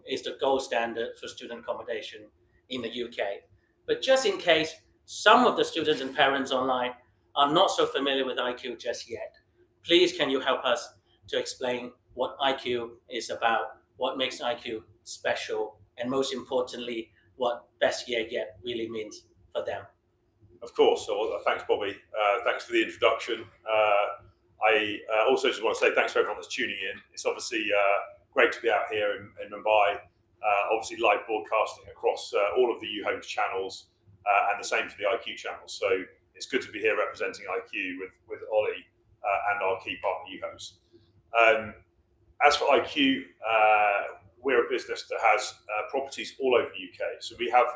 is the gold standard for student accommodation in the UK. But just in case some of the students and parents online are not so familiar with IQ just yet, please can you help us to explain what IQ is about, what makes IQ special, and most importantly, what best year yet really means for them? Of course. So thanks, Bobby. Thanks for the introduction. I also just want to say thanks for everyone that's tuning in. It's obviously great to be out here in Mumbai, obviously live broadcasting across all of the uhomes channels and the same for the IQ channels. So it's good to be here representing IQ with Ollie and our key partner uhomes. As for IQ, we're a business that has properties all over the UK. So we have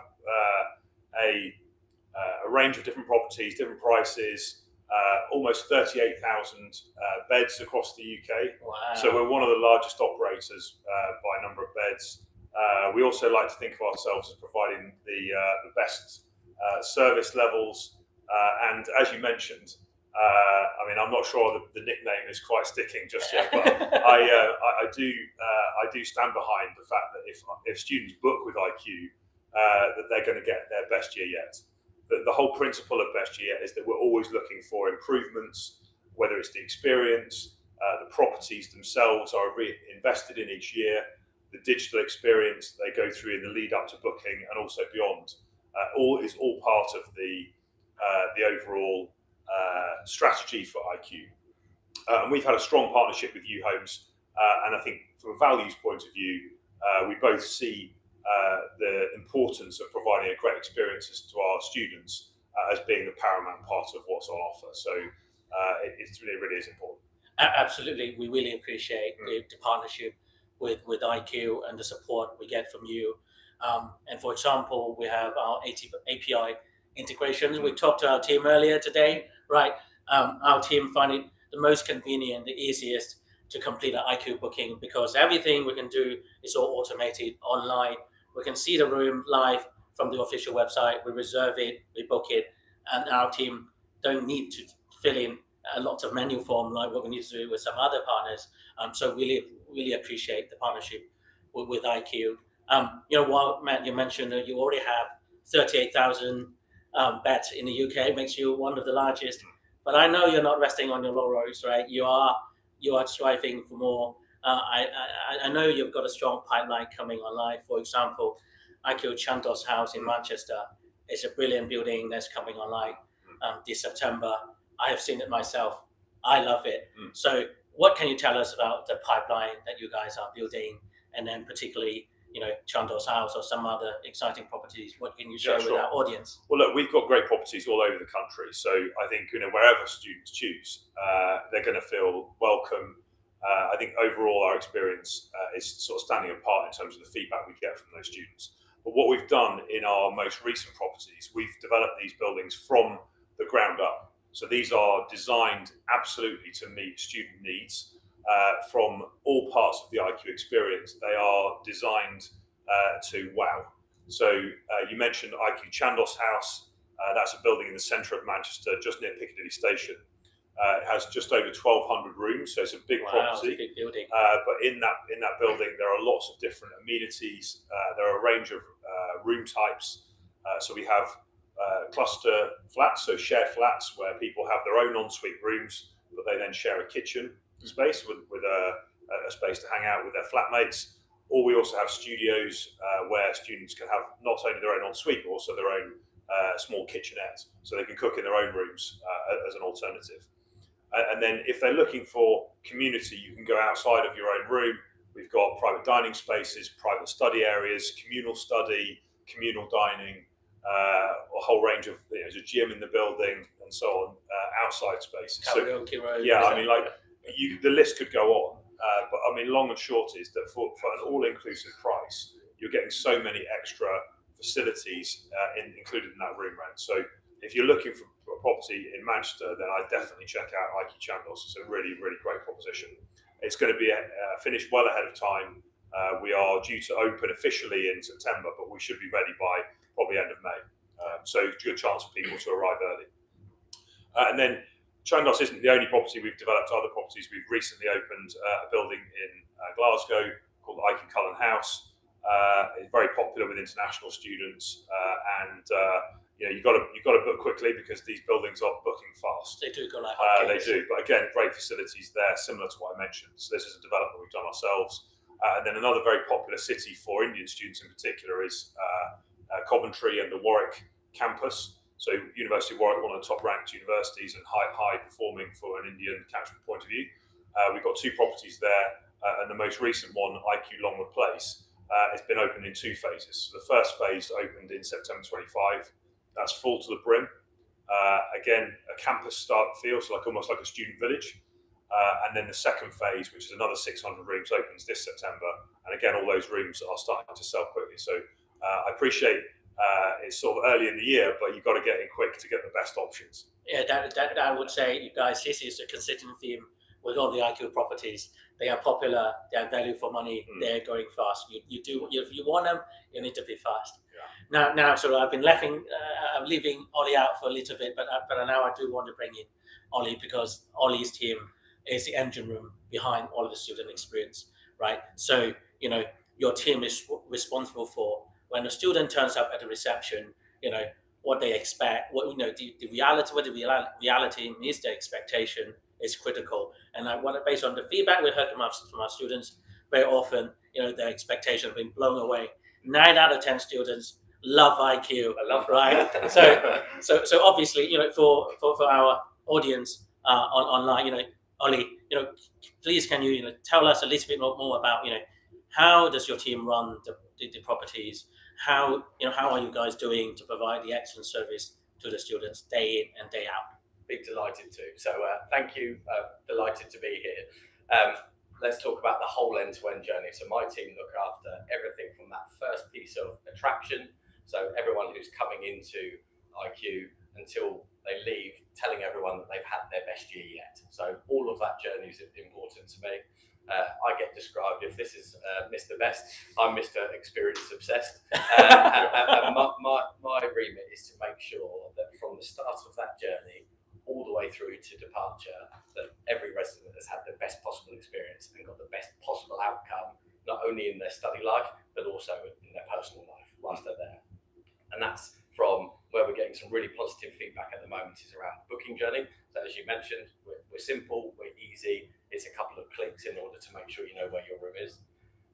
a range of different properties, different prices, almost 38,000 beds across the UK. Wow. So we're one of the largest operators by number of beds. We also like to think of ourselves as providing the best service levels. And as you mentioned, I mean, I'm not sure the nickname is quite sticking just yet, but I do stand behind the fact that if students book with IQ, that they're going to get their best year yet. The whole principle of best year is that we're always looking for improvements, whether it's the experience, the properties themselves are invested in each year, the digital experience they go through in the lead up to booking and also beyond, all part of the overall strategy for IQ. And we've had a strong partnership with uhomes, and I think from a values point of view, we both see the importance of providing a great experiences to our students as being the paramount part of what's on offer. So it really is important. Absolutely, we really appreciate the partnership with IQ and the support we get from you. And for example, we have our API integrations. We talked to our team earlier today, right? Our team find it the most convenient, the easiest to complete an IQ booking because everything we can do is all automated online. We can see the room live from the official website. We reserve it, we book it, and our team don't need to fill in a lot of manual form like what we need to do with some other partners. So really appreciate the partnership with IQ. You know what, Matt, you mentioned that you already have 38,000 beds in the UK, makes you one of the largest. But I know you're not resting on your laurels, right? You are striving for more. I know you've got a strong pipeline coming online. For example, IQ Chandos House in Manchester is a brilliant building that's coming online this September. I have seen it myself. I love it. So what can you tell us about the pipeline that you guys are building, and then particularly, you know, Chandos House or some other exciting properties? What can you share with our audience? Well, look, we've got great properties all over the country. So I think, you know, wherever students choose, they're going to feel welcome. I think overall our experience is sort of standing apart in terms of the feedback we get from those students. But what we've done in our most recent properties, we've developed these buildings from the ground up. So these are designed absolutely to meet student needs from all parts of the IQ experience. They are designed to wow. So you mentioned IQ Chandos House. That's a building in the centre of Manchester, just near Piccadilly Station. It has just over 1,200 rooms, so it's a big property. It's a big building. But in that building, there are lots of different amenities. There are a range of room types. So we have cluster flats, so shared flats where people have their own ensuite rooms, but they then share a kitchen space with a space to hang out with their flatmates. Or we also have studios where students can have not only their own ensuite, but also their own small kitchenette, so they can cook in their own rooms as an alternative. And then if they're looking for community, you can go outside of your own room. We've got private dining spaces, private study areas, communal study, communal dining, a whole range of, you know, there's a gym in the building and so on, outside spaces. Karaoke room. Yeah, I mean, like the list could go on, but I mean, long and short is that for an all-inclusive price, you're getting so many extra facilities included in that room rent. So if you're looking for a property in Manchester, then I'd definitely check out IQ Chandos. It's a really great proposition. It's going to be finished well ahead of time. We are due to open officially in September, but we should be ready by probably end of May. So good chance for people to arrive early. And then Chandos isn't the only property we've developed. Other properties, we've recently opened a building in Glasgow called IQ Cullen House. It's very popular with international students, and you've got to book quickly because these buildings are booking fast. They do go like they do, but again, great facilities there, similar to what I mentioned. So this is a development we've done ourselves. And then another very popular city for Indian students in particular is Coventry and the Warwick campus. So University of Warwick, one of the top ranked universities and high performing for an Indian catchment point of view. We've got 2 properties there, and the most recent one, IQ Longwood Place, it's been opened in 2 phases. So the first phase opened in September 25. That's full to the brim. Again, a campus style feel, so almost like a student village. And then the second phase, which is another 600 rooms, opens this September. And again, all those rooms are starting to sell quickly. So I appreciate it's sort of early in the year, but you've got to get in quick to get the best options. Yeah, that I would say, you guys, this is a consistent theme with all the IQ properties. They are popular, they are value for money, they're going fast. You do, if you want them, you need to be fast. Yeah. Now, so I've been leaving Ollie out for a little bit, but now I do want to bring in Ollie, because Ollie's team is the engine room behind all of the student experience, right? So, your team is responsible for when a student turns up at the reception, what they expect, the reality meets their expectation is critical. And based on the feedback we heard from our students, very often, their expectations have been blown away. 9 out of 10 students love IQ. I love right? So obviously, for our audience online, Ollie, please can you tell us a little bit more about how does your team run the properties? How are you guys doing to provide the excellent service to the students day in and day out? Big delighted to. So thank you. Delighted to be here. Let's talk about the whole end-to-end journey. So my team look after everything from that first piece of attraction. So everyone who's coming into IQ until they leave, telling everyone that they've had their best year yet. So all of that journey is important to me. I get described, if this is Mr. Best, I'm Mr. Experience Obsessed. And my remit is to make sure that from the start of that journey all the way through to departure, that every resident has had the best possible experience and got the best possible outcome, not only in their study life, but also in their personal life whilst they're there. And that's from where we're getting some really positive feedback at the moment is around the booking journey. So as you mentioned, we're simple, we're easy. It's a couple of clicks in order to make sure you know where your room is.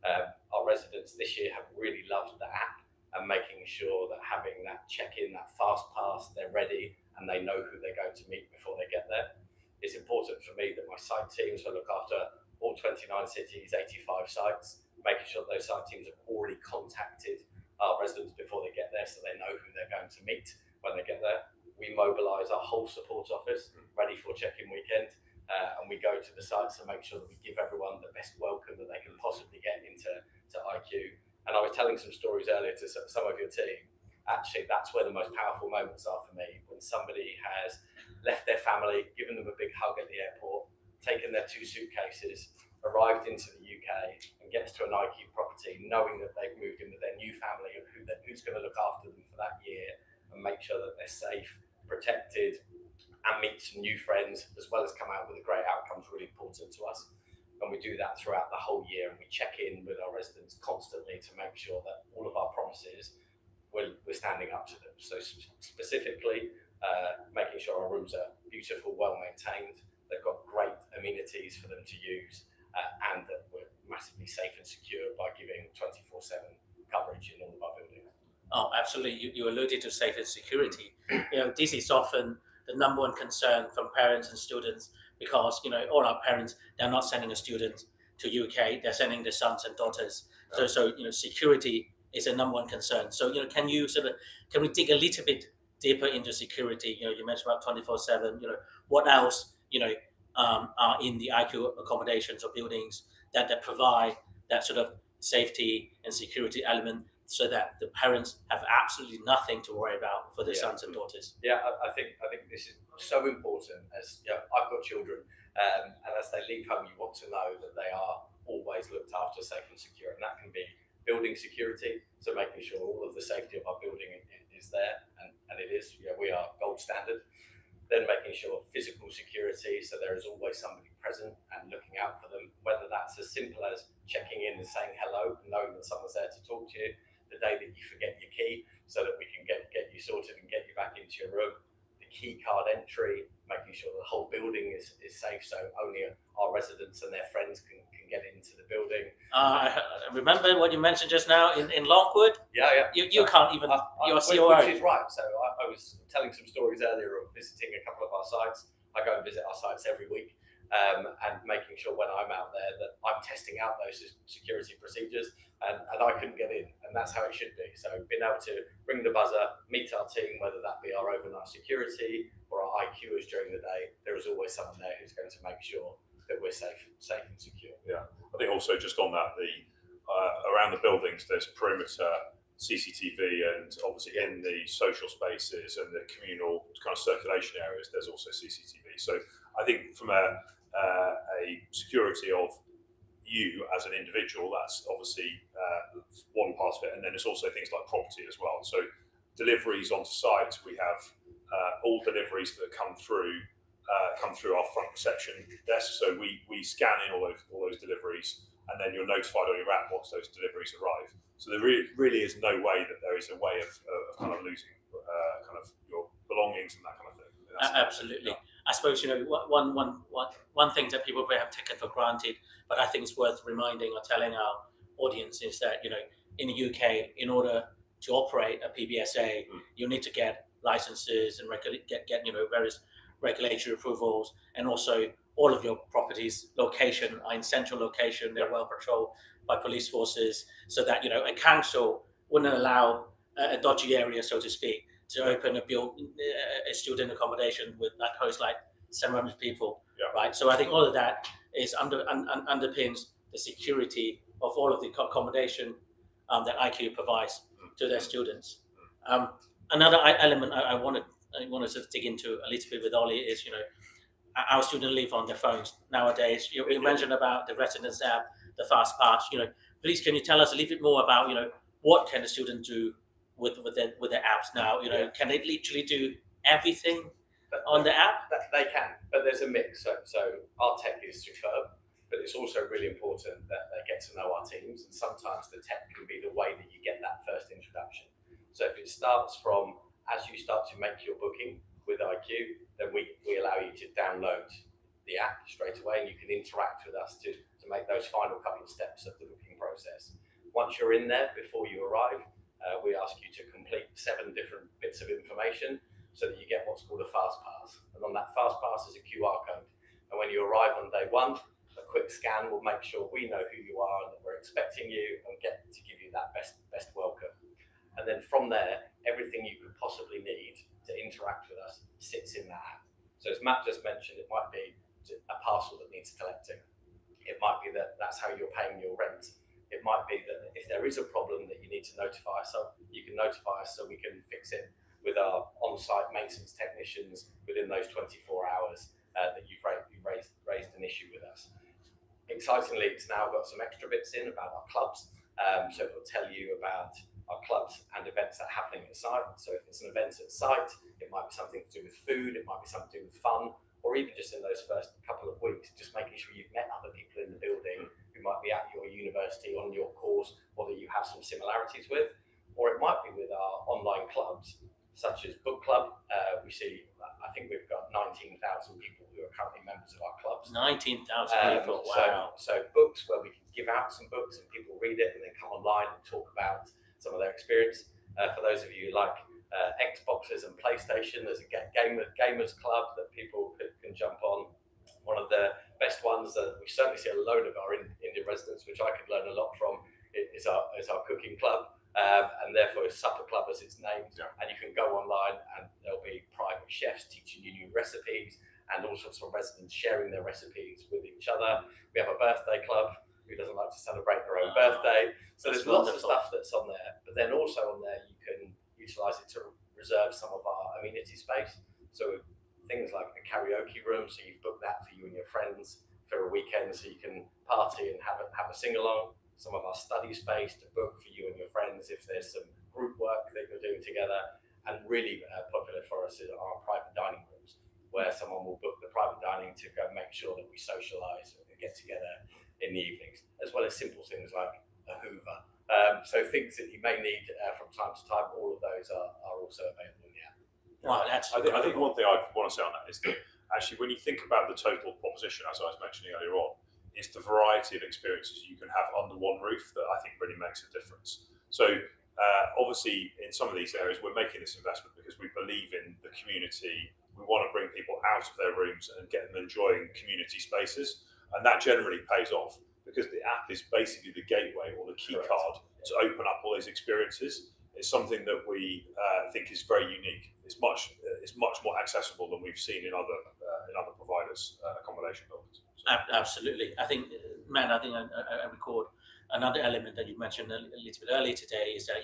Our residents this year have really loved the app and making sure that having that check-in, that fast pass, they're ready and they know who they're going to meet before they get there. It's important for me that my site teams, who look after all 29 cities, 85 sites, making sure that those site teams have already contacted our residents before they get there so they know who they're going to meet when they get there. We mobilise our whole support office ready for check-in weekend, and we go to the sites and make sure that we give everyone the best welcome that they can possibly get into IQ. And I was telling some stories earlier to some of your team. Actually, that's where the most powerful moments are for me, when somebody has left their family, given them a big hug at the airport, taken their 2 suitcases, arrived into the UK and gets to an IQ property knowing that they've moved in with their new family and who's going to look after them for that year and make sure that they're safe, protected, and meet some new friends, as well as come out with a great outcome, is really important to us. And we do that throughout the whole year, and we check in with our residents constantly to make sure that all of our promises, we're standing up to them. So specifically, making sure our rooms are beautiful, well maintained, they've got great amenities for them to use, and that we're massively safe and secure by giving 24/7 coverage in all of our buildings. Oh, absolutely. You alluded to safety and security. This is often the number one concern from parents and students, because all our parents, they're not sending a student to UK, they're sending their sons and daughters. So security is a number one concern. So can we dig a little bit deeper into security? You mentioned about 24/7. What else are in the IQ accommodations or buildings that provide that sort of safety and security element, so that the parents have absolutely nothing to worry about for their sons and daughters? Yeah, I think this is so important. As I've got children, and as they leave home, you want to know that they are always looked after, safe and secure, and that can be building security. So making sure all of the safety of our building is there, and it is. We are gold standard. Then making sure physical security, so there is always somebody present and looking out for them, whether that's as simple as checking in and saying hello, and knowing that someone's there to talk to you, the day that you forget your key, so that we can get you sorted and get you back into your room, the key card entry, making sure the whole building is safe, so only our residents and their friends can get into the building. Remember what you mentioned just now in Lockwood? Yeah. You can't even, your COO. Which is right. So I was telling some stories earlier of visiting a couple of our sites. I go and visit our sites every week, and making sure when I'm out there that I'm testing out those security procedures, and I couldn't get in, and that's how it should be. So being able to ring the buzzer, meet our team, whether that be our overnight security or our IQers during the day, there is always someone there who's going to make sure that we're safe and secure. Yeah, I think also just on that, around the buildings, there's perimeter CCTV, and obviously in the social spaces and the communal kind of circulation areas, there's also CCTV. So I think from a security of you as an individual, that's obviously one part of it, and then there's also things like property as well. So deliveries onto site, we have all deliveries that come through our front reception desk. So we scan in all those deliveries, and then you're notified on your app once those deliveries arrive. So there really is no way that there is a way of kind of losing kind of your belongings and that kind of thing. Absolutely. I suppose, one thing that people may have taken for granted, but I think it's worth reminding or telling our audience is that, in the UK, in order to operate a PBSA, you need to get licenses and get various regulatory approvals, and also all of your properties location are in central location. They're well patrolled by police forces, so that a council wouldn't allow a dodgy area, so to speak, to open a student accommodation that hosts like 700 people, right? So I think all of that is underpins the security of all of the accommodation that IQ provides to their students. Another element I wanted to dig into a little bit with Ollie is, our students live on their phones nowadays. You mentioned about the residence app, the fast pass. Please, can you tell us a little bit more about what can the student do with their apps now? Can they literally do everything on the app? They can, but there's a mix. So our tech is superb, but it's also really important that they get to know our teams, and sometimes the tech can be the way that you get that first introduction. So if it starts from, as you start to make your booking with IQ, then we allow you to download the app straight away, and you can interact with us to make those final couple of steps of the booking process. Once you're in there, before you arrive, we ask you to complete 7 different bits of information so that you get what's called a fast pass. And on that fast pass is a QR code. And when you arrive on day 1, a quick scan will make sure we know who you are and that we're expecting you, and get to give you that best welcome. And then from there, everything you could possibly need to interact with us sits in that app. So as Matt just mentioned, it might be a parcel that needs collecting. It might be that that's how you're paying your rent. It might be that if there is a problem that you need to notify us of, you can notify us so we can fix it with our on-site maintenance technicians within those 24 hours that you've raised an issue with us. Excitingly, it's now got some extra bits in about our clubs. So it will tell you about our clubs and events that are happening at site. So if it's an event at site, it might be something to do with food, it might be something to do with fun, or even just in those first couple of weeks, just making sure you've met other people in the building who might be at your university on your course, or that you have some similarities with. Or it might be with our online clubs, such as Book Club. I think we've got 19,000 people who are currently members of our clubs. 19,000 people, wow. So books where we can give out some books and people read it and then come online and talk about some of their experience. For those of you who like Xboxes and PlayStation, there's a gamers club that people can jump on. One of the best ones that we certainly see a load of our Indian residents, which I could learn a lot from, is our cooking club. And therefore Supper Club as it's named. And you can go online and there'll be private chefs teaching you new recipes, and all sorts of residents sharing their recipes with each other. We have a birthday club. Who doesn't like to celebrate their own birthday? So there's lots of stuff that's on there, but then also on there you can utilize it to reserve some of our amenity space. So things like a karaoke room, so you've booked that for you and your friends for a weekend, so you can party and have a sing-along. Some of our study space to book for you and your friends if there's some group work that you're doing together. And really popular for us is our private dining rooms, where someone will book the private dining to go make sure that we socialise and get together in the evenings, as well as simple things like a Hoover. So things that you may need from time to time, all of those are also available in the app. Wow, that's I think incredible. one thing I want to say on that is that actually, when you think about the total proposition, as I was mentioning earlier on, it's the variety of experiences you can have under one roof that I think really makes a difference. So obviously, in some of these areas, we're making this investment because we believe in the community. We want to bring people out of their rooms and get them enjoying community spaces, and that generally pays off because the app is basically the gateway or the key card to open up all these experiences. It's something that we think is very unique. It's much more accessible than we've seen in other providers' accommodation buildings. Absolutely. I think, Matt, I record another element that you mentioned a little bit earlier today is that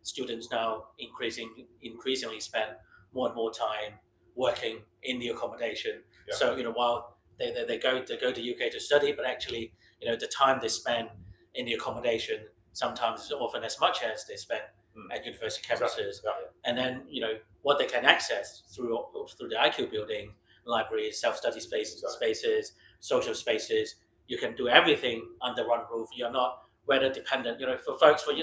students now increasingly spend more and more time working in the accommodation. Yeah. So while they go to UK to study, but actually the time they spend in the accommodation sometimes is often as much as they spend at university campuses. Exactly. Yeah. And then what they can access through the IQ building, libraries, self-study spaces, social spaces. You can do everything under one roof. You're not weather dependent. For folks, for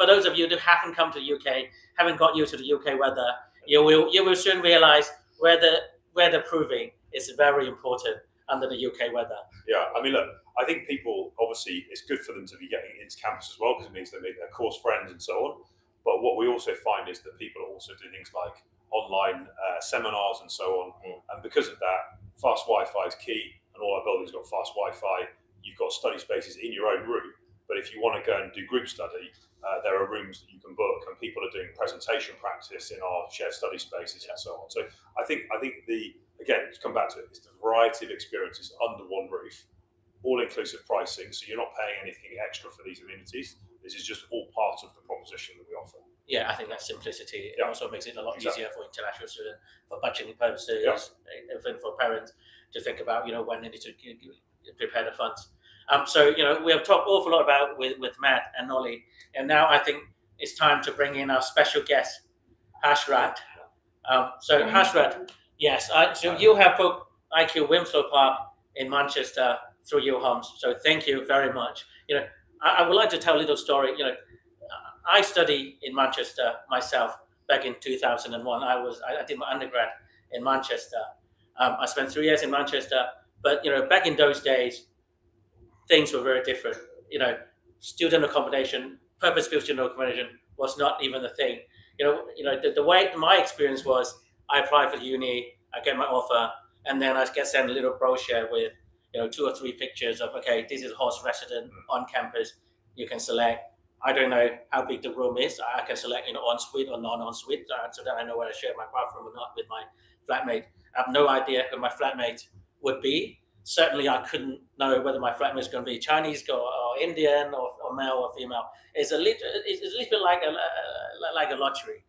those of you who haven't come to the UK, haven't got used to the UK weather, you will soon realize weather proofing is very important under the UK weather. Yeah, I mean, look, I think people, obviously, it's good for them to be getting into campus as well because it means they make their course friends and so on. But what we also find is that people also do things like online seminars and so on. And because of that, fast Wi-Fi is key, and all our buildings got fast Wi-Fi. You've got study spaces in your own room, but if you want to go and do group study, there are rooms that you can book, and people are doing presentation practice in our shared study spaces and so on. So I think again, to come back to it, it's the variety of experiences under one roof, all-inclusive pricing, so you're not paying anything extra for these amenities. This is just all part of the proposition that we offer. Yeah, I think that simplicity also makes it a lot Exactly. easier for international students, for budgeting purposes, even for parents to think about, when they need to prepare the funds. So, we have talked an awful lot about with Matt and Nolly, and now I think it's time to bring in our special guest, Hashrat. So Hashrat, yes, so you have booked IQ Winslow Park in Manchester through uhomes. So thank you very much. I would like to tell a little story. I studied in Manchester myself back in 2001. I did my undergrad in Manchester. I spent 3 years in Manchester, but back in those days, things were very different. Student accommodation, purpose-built student accommodation was not even a thing. The way my experience was, I applied for uni, I get my offer, and then I get sent a little brochure with 2 or 3 pictures of, okay, this is host resident on campus. You can select. I don't know how big the room is. I can select ensuite or non-ensuite, so that I know whether I share my bathroom or not with my flatmate. I have no idea who my flatmate would be. Certainly, I couldn't know whether my flatmate is going to be Chinese or Indian or male or female. It's a little bit like a lottery.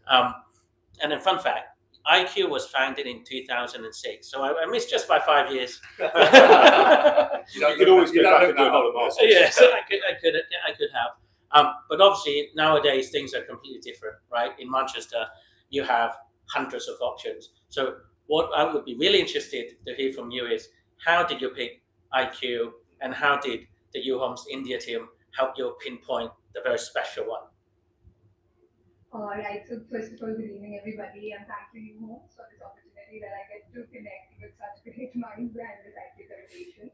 And then, fun fact: IQ was founded in 2006, so I missed just by 5 years. You could always go back and do another master's. Yes, I could have. But obviously nowadays things are completely different, right? In Manchester, you have hundreds of options. So what I would be really interested to hear from you is, how did you pick IQ, and how did the uhomes India team help you pinpoint the very special one? Right, so first of all, good evening everybody, and thank you uhomes for this opportunity that I get to connect with such great minds behind this IT celebration.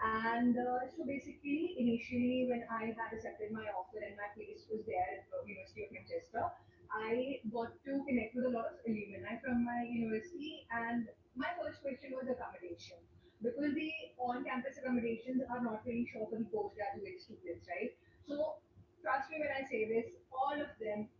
And so basically, initially when I had accepted my offer and my place was there at the University of Manchester, I got to connect with a lot of alumni from my university, and my first question was accommodation. Because the on-campus accommodations are not really sure for the postgraduate students, right? So trust me when I say this, all of them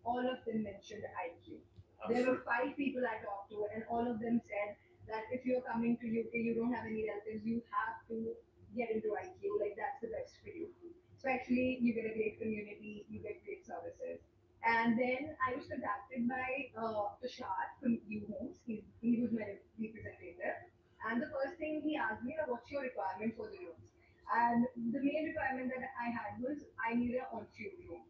mentioned IQ. There were 5 people I talked to, and all of them said that if you're coming to UK, you don't have any relatives, you have to get into IQ. Like that's the best for you. Especially you get a great community, you get great services. And then I was contacted by Tushar from uhomes. He was my representative. And the first thing he asked me, what's your requirement for the rooms? And the main requirement that I had was I needed an ensuite room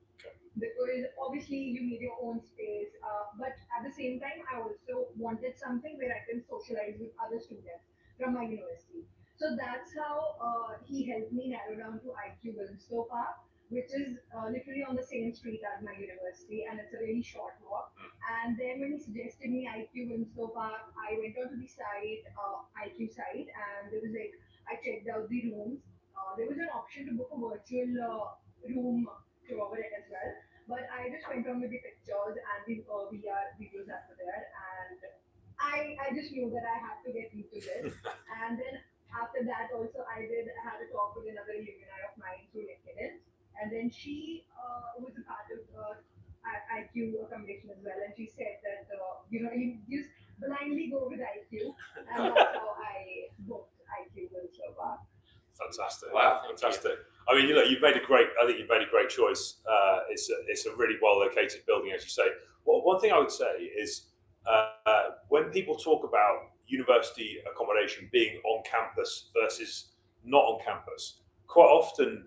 because obviously you need your own space. But at the same time, I also wanted something where I can socialize with other students from my university. So that's how he helped me Winslow Park, which is literally on the same street as my university, and it's a really short walk. And then when he suggested me IQ Winslow Park, I went onto the site, IQ site, and there was like I checked out the rooms. There was an option to book a virtual room tour over it as well. But I just went on with the pictures and the VR videos that were there, and I just knew that I had to get into this. And then after that, also I had a talk with another alumni of mine through LinkedIn, and then she was a part of IQ accommodation as well, and she said that you just blindly go with IQ, and that's how I booked IQ Wilshire Park. Fantastic! Wow, fantastic. I mean, you've made a great. I think you've made a great choice. It's a really well located building, as you say. Well, one thing I would say is when people talk about university accommodation being on campus versus not on campus, quite often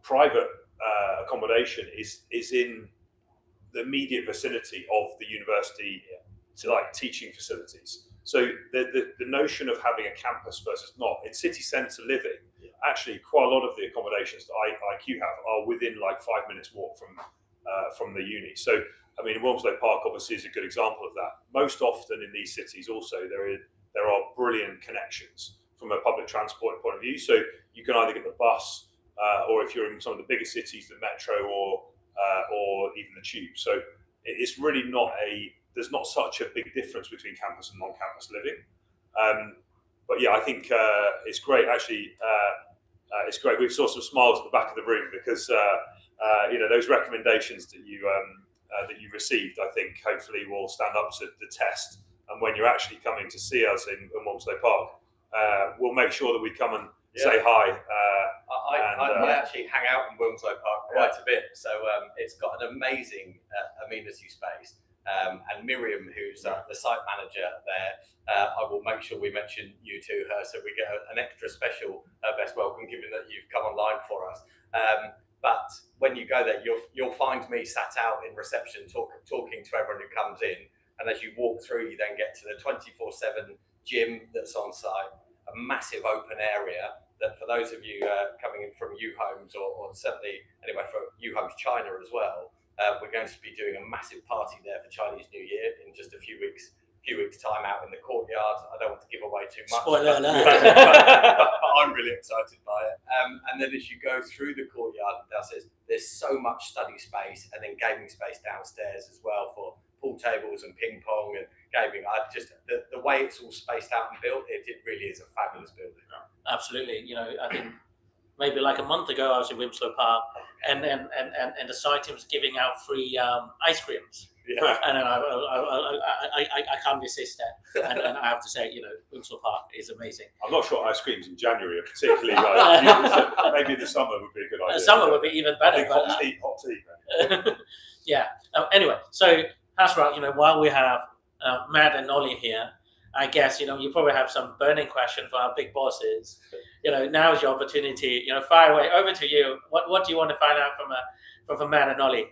private accommodation is in the immediate vicinity of the university, to like teaching facilities. So the notion of having a campus versus not in city centre living, actually quite a lot of the accommodations that IQ have are within like 5 minutes walk from the uni. So I mean, Wilmslow Park obviously is a good example of that. Most often in these cities also there are brilliant connections from a public transport point of view. So you can either get the bus or if you're in some of the bigger cities, the metro or even the tube. So it's really there's not such a big difference between campus and non-campus living. But yeah, I think it's great. Actually, it's great. We saw some smiles at the back of the room because those recommendations that you received, I think, hopefully will stand up to the test. And when you're actually coming to see us in Wilmslow Park, we'll make sure that we come and say hi. I actually hang out in Wilmslow Park quite a bit, so it's got an amazing amenity space. And Miriam, who's the site manager there, I will make sure we mention you to her, so we get an extra special best welcome, given that you've come online for us. But when you go there, you'll find me sat out in reception talking to everyone who comes in. And as you walk through, you then get to the 24/7 gym that's on site, a massive open area that for those of you coming in from uhomes or certainly anyway for uhomes China as well, we're going to be doing a massive party there for Chinese New Year in just a few weeks time out in the courtyard. I don't want to give away too much. Spoiler alert. But I'm really excited by it. And then as you go through the courtyard, there's so much study space and then gaming space downstairs as well for pool tables and ping pong and gaming. The way it's all spaced out and built, it really is a fabulous building. Absolutely. I think maybe like a month ago I was in Winslow Park, and the site team was giving out free ice creams. Yeah. And then I can't resist that, and I have to say, Winslow Park is amazing. I'm not sure ice creams in January are particularly maybe in the summer would be a good idea. Summer would be even better. I think hot tea. Yeah. Anyway, so that's right. While we have Matt and Ollie here, I guess you probably have some burning question for our big bosses. Now's your opportunity. Fire away. Over to you. What do you want to find out from Matt and Ollie?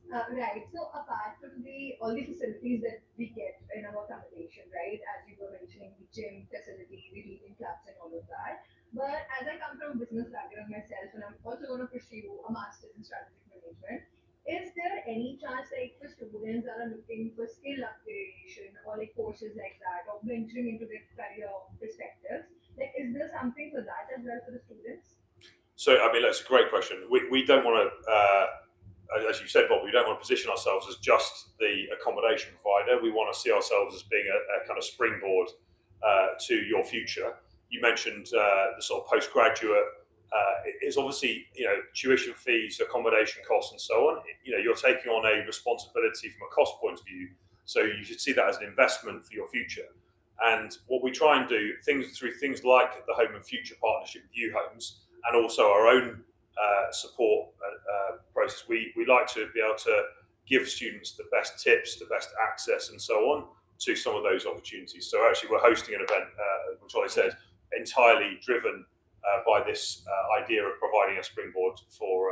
Right. So apart from all the facilities that we get in our accommodation, right, as you were mentioning, the gym facility, the reading clubs, and all of that. But as I come from a business background myself, and I'm also going to pursue a master's in strategic management, is there any chance, like for students that are looking for skill upgradation or like courses like that, or venturing into their career perspectives, like is there something for that as well for the students? So I mean, that's a great question. We don't want to. As you said, Bob, we don't want to position ourselves as just the accommodation provider. We want to see ourselves as being a kind of springboard to your future. You mentioned the sort of postgraduate. It's obviously tuition fees, accommodation costs, and so on. You're taking on a responsibility from a cost point of view, so you should see that as an investment for your future. And what we try and do through things like the Home and Future partnership with uhomes, and also our own support process, we like to be able to give students the best tips, the best access, and so on to some of those opportunities. So actually, we're hosting an event, which I said, entirely driven by this idea of providing a springboard for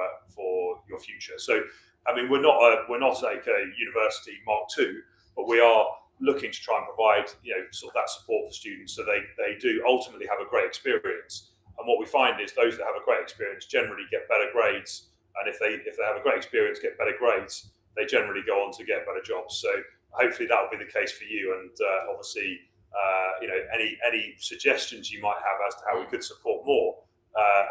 your future. So, I mean, we're not like a university Mark II, but we are looking to try and provide sort of that support for students, so they do ultimately have a great experience. And what we find is those that have a great experience generally get better grades, and if they have a great experience, get better grades, they generally go on to get better jobs. So hopefully that will be the case for you. And obviously, any suggestions you might have as to how we could support more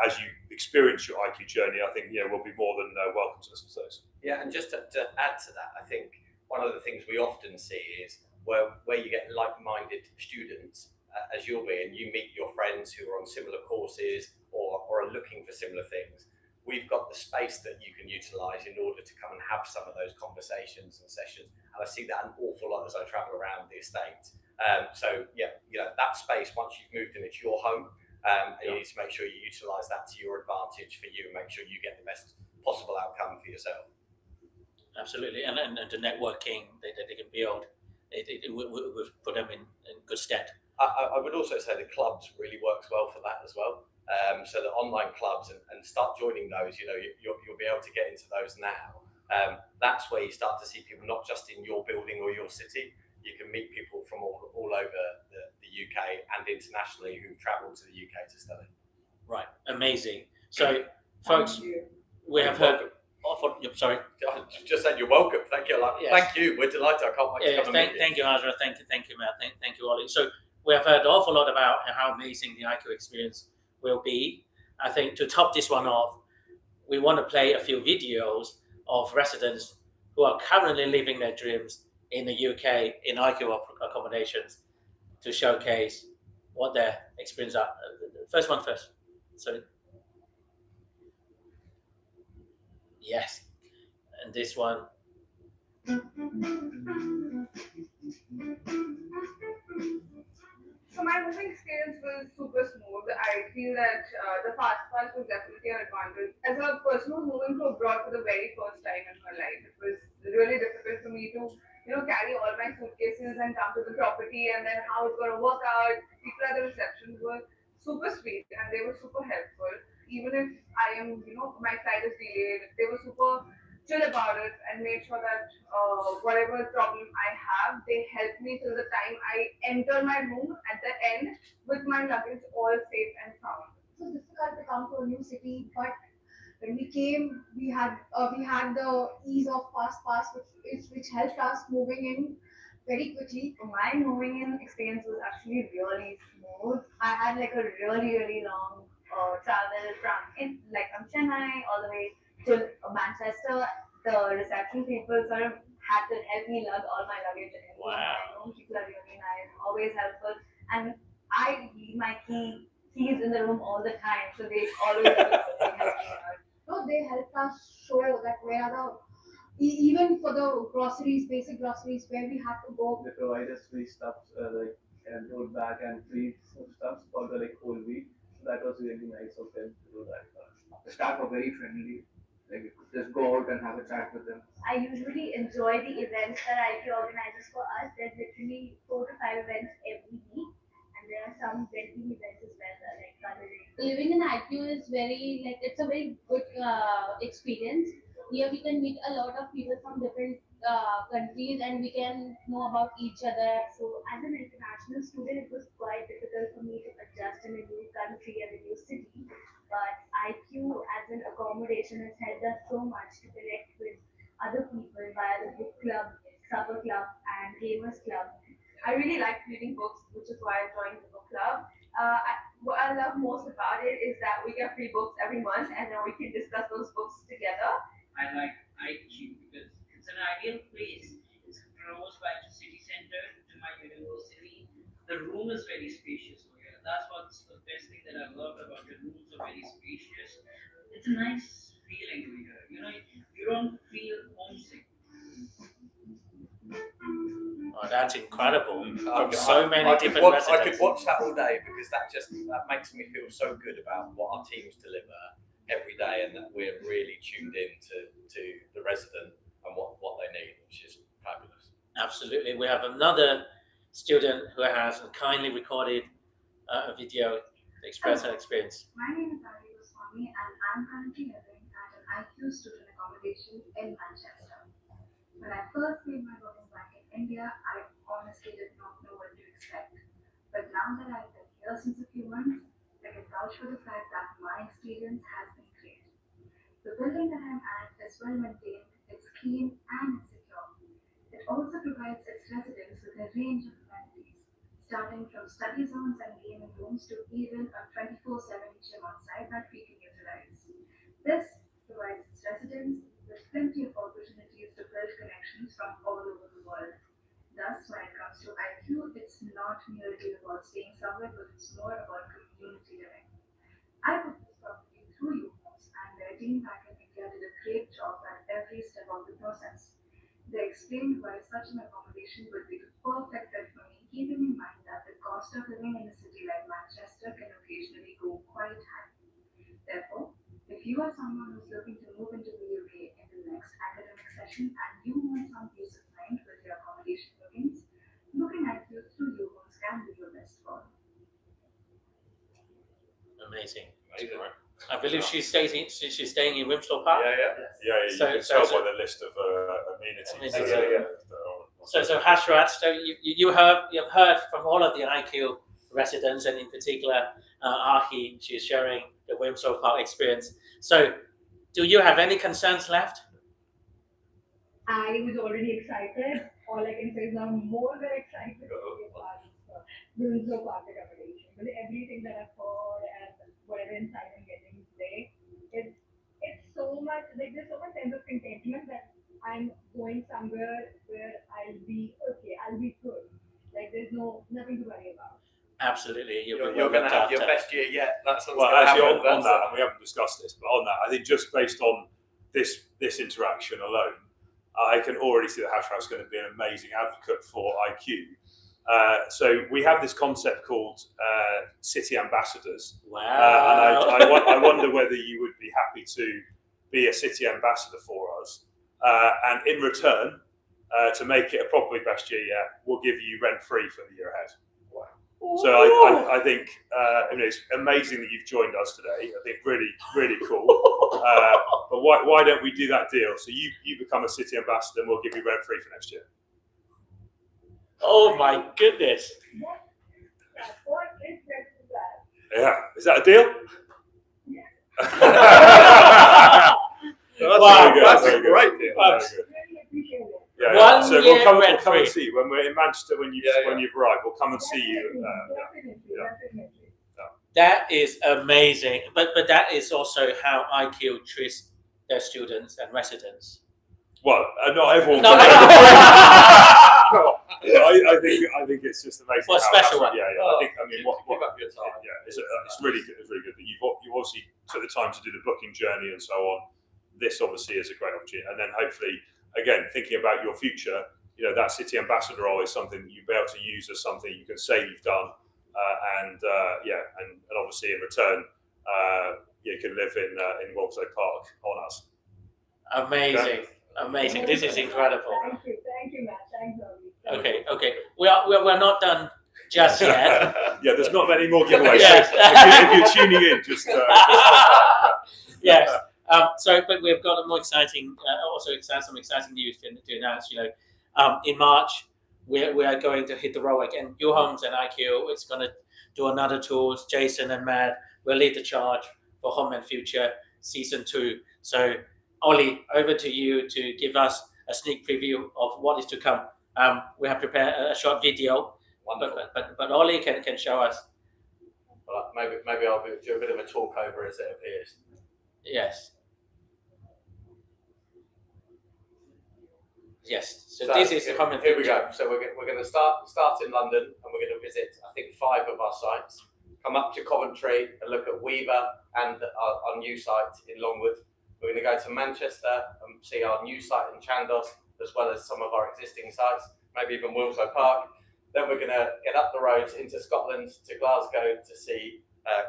as you experience your IQ journey, I think we'll be more than welcome to listen to those. Yeah, and just to add to that, I think one of the things we often see is where you get like-minded students, as you'll be, and you meet your friends who are on similar courses or are looking for similar things. We've got the space that you can utilise in order to come and have some of those conversations and sessions. And I see that an awful lot as I travel around the estate. So yeah, that space, once you've moved in, it's your home. And you need to make sure you utilise that to your advantage for you and make sure you get the best possible outcome for yourself. Absolutely, and the networking that they can build, we've put them in good stead. I would also say the clubs really works well for that as well. So the online clubs and start joining those. You'll be able to get into those now. That's where you start to see people not just in your building or your city. You can meet people from all over the UK and internationally who've travelled to the UK to study. Right, amazing. So, folks, we have heard. Sorry. Just said you're welcome. Thank you. Yes. Thank you. We're delighted. I can't wait to come and meet you. Thank you, Hazra. Thank you, Matt. Thank you, Ollie. So we have heard an awful lot about how amazing the IQ experience will be. I think to top this one off, we want to play a few videos of residents who are currently living their dreams in the UK in IQ accommodations to showcase what their experience are. First one first. Sorry. Yes. And this one. So my moving experience was super smooth. I feel that the fast pass was definitely an advantage. As a person who's moving to abroad for the very first time in her life, it was really difficult for me to, carry all my suitcases and come to the property and then how it's going to work out. People at the reception were super sweet and they were super helpful. Even if my flight is delayed, they were super chill about it and made sure that whatever problem I have, they help me till the time I enter my room at the end with my luggage all safe and sound. It was difficult to come to a new city, but when we came, we had the ease of fast pass, which helped us moving in very quickly. My moving in experience was actually really smooth. I had like a really long travel from Chennai all the way to Manchester. The reception people sort of had to help me lug all my luggage in. Wow. My own people are really nice, always helpful, and I leave my keys in the room all the time, so they always help me out. No, they helped us show that where the even for the groceries, basic groceries, where we had to go. They provide us free stuff like and tote bag and free stuff for the whole week. So that was really nice of them to do that. The staff are very friendly. Like you could just go out and have a chat with them. I usually enjoy the events that IT organizes for us. There's literally 4 to 5 events every week, and there are some very big events as well, like coloring. Living in IQ is it's a very good experience. Here we can meet a lot of people from different countries and we can know about each other. So as an international student, it was quite difficult for me to adjust in a new country and a new city. But IQ as an accommodation has helped us so much to connect with other people via the book club, supper club, and gamers club. I really like reading books, which is why I joined the book club. What I love most about it is that we get free books every month, and then we can discuss those books together. I like IQ because it's an ideal place. It's close by to city center to my university. The room is very spacious over here. That's what's the best thing that I loved about the rooms are very spacious. It's a nice feeling over here. You don't feel homesick. Oh, that's incredible. From I could watch that all day because that makes me feel so good about what our teams deliver every day and that we're really tuned in to the resident and what they need, which is fabulous. Absolutely. We have another student who has kindly recorded a video to express her experience. My name is Ari Goswami and I'm currently living at an IQ student accommodation in Manchester. When I first made my welcome back in India, I honestly did not know what to expect. But now that I've been here since a few months, the can vouch for the fact that my experience has been great. The building that I'm at is well maintained, it's clean and it's secure. It also provides its residents with a range of amenities, starting from study zones and gaming rooms to even a 24/7 gym on site that we can utilize. This provides its residents with plenty of opportunities to build connections from all over the world. Thus, when it comes to IQ, it's not merely about staying somewhere, but it's more about community living. I put this property through uhomes, and their team back in India did a great job at every step of the process. They explained why such an accommodation would be the perfect fit for me, keeping in mind that the cost of living in a city like Manchester can occasionally go quite high. Therefore, if you are someone who's looking to move into the UK in the next academic session and you want some peace of mind with your accommodation bookings, looking at you through uhomes can be your best call. Amazing. Amazing. I believe she's staying in Wimpslow Park. Yeah, you can tell by the list of amenities. So Hashrat, so you've heard from all of the IQ residents, and in particular, Ahi, she's sharing the Wimpslow Park experience. So, do you have any concerns left? I was already excited. All I can say is now more than excited to be a part of Windsor Park accommodation. With everything that I've heard and whatever insight I'm getting today, it's so much like there's so much sense of contentment that I'm going somewhere where I'll be okay, I'll be good. Like there's nothing to worry about. Absolutely, You're going to have your best year yet. That's what's Well, going to actually, happen. on that, and we haven't discussed this, but on that, I think just based on this interaction alone, I can already see that Hashrat's going to be an amazing advocate for IQ. So we have this concept called city ambassadors. Wow. And I wonder whether you would be happy to be a city ambassador for us. And in return, to make it a properly best year yet, we'll give you rent-free for the year ahead. Wow. So I think it's amazing that you've joined us today. I think really cool. But why don't we do that deal? So you become a city ambassador, and we'll give you rent free for next year. Oh my goodness! What is that? Yeah, is that a deal? Yeah. Wow, that's a great deal. Really appreciate it. Yeah. So we'll come rent-free. and see you when we're in Manchester. When you've arrived, we'll come and see you. Definitely. That is amazing. But that is also how IQ treats their students and residents. Well, not everyone. No. I think it's just amazing. What a special one. Yeah. Oh, I mean, what up your time. yeah, it's really good. It's really good that you obviously took the time to do the booking journey and so on. This obviously is a great opportunity, and then hopefully, again, thinking about your future, that city ambassador role is something that you'll be able to use as something you can say you've done, and obviously in return, you can live in Walsall Park on us. Amazing. Amazing. This is incredible. Thank you, Matt. Thanks, Ollie. Okay. We're not done just yet. Yeah, there's not many more giveaways. Yes. If you're tuning in, just Yes. But we've got some exciting news to announce. In March, we are going to hit the road again. uhomes and IQ is going to do another tour. Jason and Matt will lead the charge for Home and Future Season 2. So, Ollie, over to you to give us a sneak preview of what is to come. We have prepared a short video. Wonderful. But Ollie can show us. Well, maybe I'll do a bit of a talk over as it appears. Yes. So this is common. Here we go. So we're going to start in London, and we're going to visit, I think, 5 of our sites. Come up to Coventry and look at Weaver and our new site in Longwood. We're going to go to Manchester and see our new site in Chandos, as well as some of our existing sites, maybe even Wimpslow Park. Then we're going to get up the roads into Scotland to Glasgow to see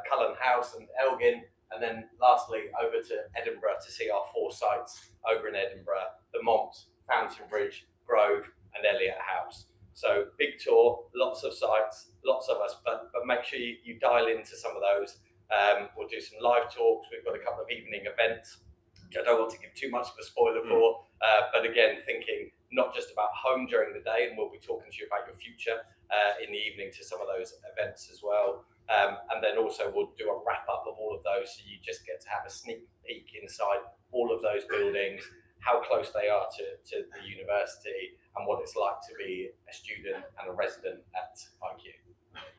Cullen House and Elgin, and then lastly over to Edinburgh to see our 4 sites over in Edinburgh: the Mont, Fountain Bridge, Grove, and Elliot House. So big tour, lots of sites, lots of us, but make sure you dial into some of those. We'll do some live talks. We've got a couple of evening events, which I don't want to give too much of a spoiler for, but again, thinking not just about home during the day, and we'll be talking to you about your future in the evening to some of those events as well. And then also we'll do a wrap up of all of those, so you just get to have a sneak peek inside all of those buildings, how close they are to the university, and what it's like to be a student and a resident at IQ.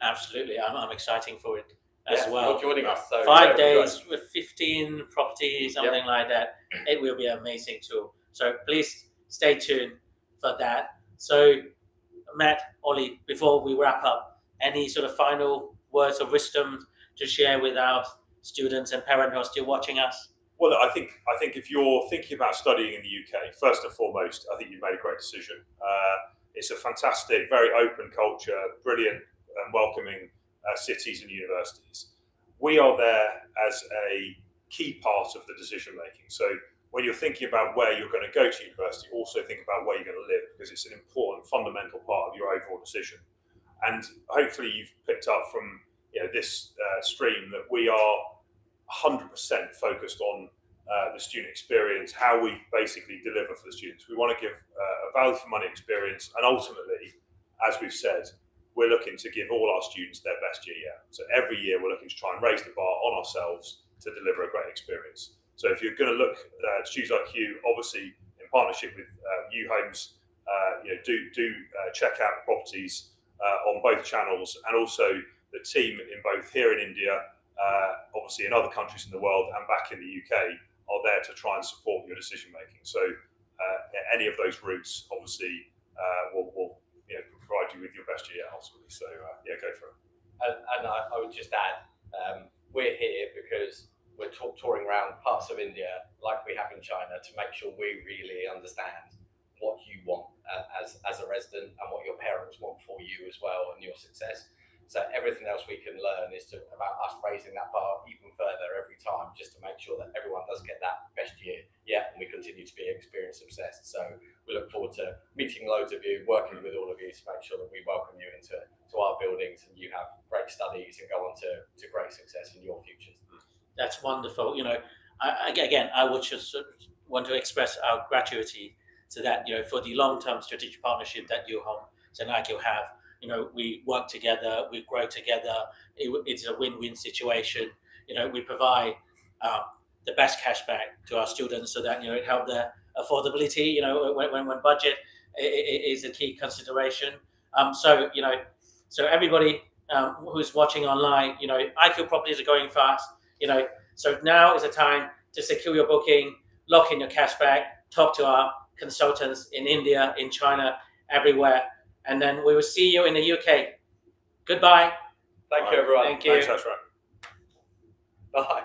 Absolutely, I'm excited for it as Yeah, well. you're joining us. So 5 days with 15 properties, something Yep. like that. It will be an amazing tool. So please stay tuned for that. So Matt, Ollie, before we wrap up, any sort of final words of wisdom to share with our students and parents who are still watching us? Well, I think if you're thinking about studying in the UK, first and foremost, I think you've made a great decision. It's a fantastic, very open culture, brilliant and welcoming cities and universities. We are there as a key part of the decision making. So when you're thinking about where you're going to go to university, also think about where you're going to live, because it's an important, fundamental part of your overall decision. And hopefully you've picked up from this stream that we are 100% focused on the student experience, how we basically deliver for the students. We want to give a value for money experience, and ultimately, as we've said, we're looking to give all our students their best year yet. So every year we're looking to try and raise the bar on ourselves to deliver a great experience. So if you're going to look to choose IQ, obviously in partnership with uhomes, do check out the properties on both channels, and also the team in both here in India, obviously in other countries in the world, and back in the UK are there to try and support your decision making. So any of those routes obviously will provide you with your best year ultimately. So go for it. And I would just add, we're here because we're touring around parts of India like we have in China to make sure we really understand what you want as a resident, and what your parents want for you as well, and your success. So everything else we can learn is about us raising that bar even further every time, just to make sure that everyone does get that best year. Yeah, and we continue to be experience obsessed. So we look forward to meeting loads of you, working with all of you to make sure that we welcome you into our buildings, and you have great studies and go on to great success in your futures. That's wonderful. I would just want to express our gratitude to that, for the long-term strategic partnership that uhomes and IQ have. We work together, we grow together. It's a win-win situation. We provide the best cashback to our students, so that it help their affordability. When budget is a key consideration. So everybody who's watching online, IQ properties are going fast. So now is the time to secure your booking, lock in your cashback, talk to our consultants in India, in China, everywhere. And then we will see you in the UK. Goodbye. Thank you, everyone. Thank you. Thanks, Ashra. Bye.